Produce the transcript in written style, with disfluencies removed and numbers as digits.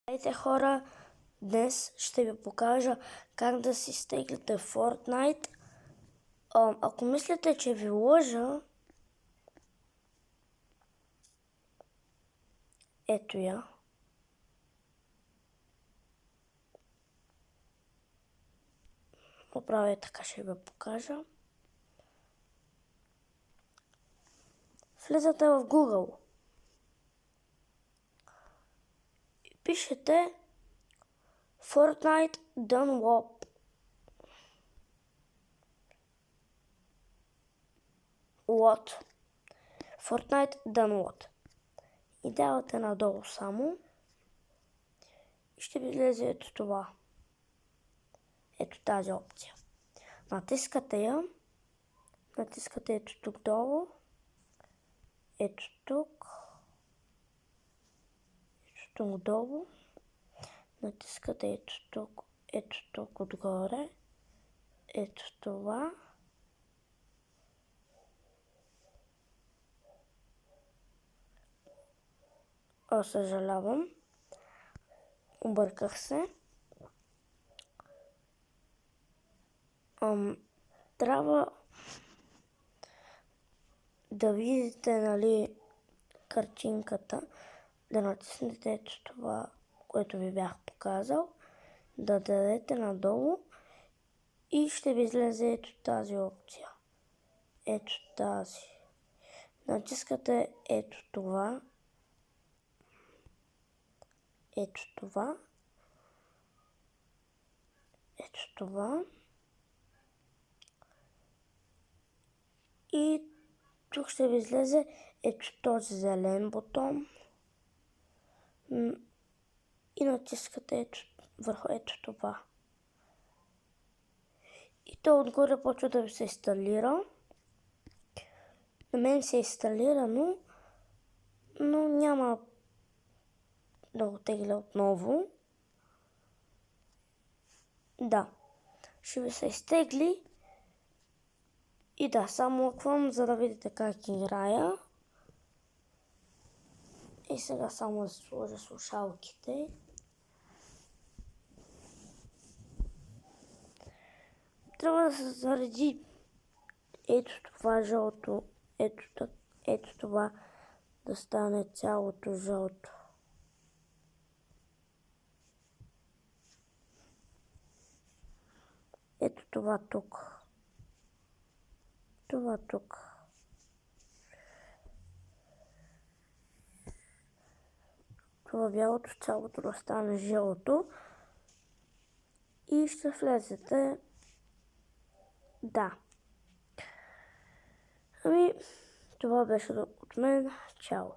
Здравейте хора, днес ще ви покажа как да си изтеглите Fortnite. Ако мислите, че ви лъжа, ето я. Направя така, ще ви покажа. Влизате в Google и пишете Fortnite Download. Fortnite Download. И давате надолу само. И ще ви излезе ето това. Ето тази опция. Натискате я. Натискате ето тук долу. Ето тук. Ето тук долу. Натискате ето тук отгоре. Ето това. Съжалявам. Обърках се. Трябва да видите, нали, картинката, да натиснете ето това, което ви бях показал, да дадете надолу и ще ви излезе ето тази опция. Ето тази. Натискате ето това. Ето това. Ето това. И тук ще ви излезе ето този зелен бутон. И натискате върху ето това. И то отгоре почва да ви се инсталира. На мен се е инсталирано, но няма да го тегля отново. Да, ще ви се изтегли. И да, само лъквам, за да видите как играя. И сега само да сложа слушалките. Трябва да се зареди ето това жълто. Ето това да стане цялото жълто. Ето това тук. Това тук. Това бялото цялото да стане жълто. И ще влезете. Да. Това беше от мен. Чао.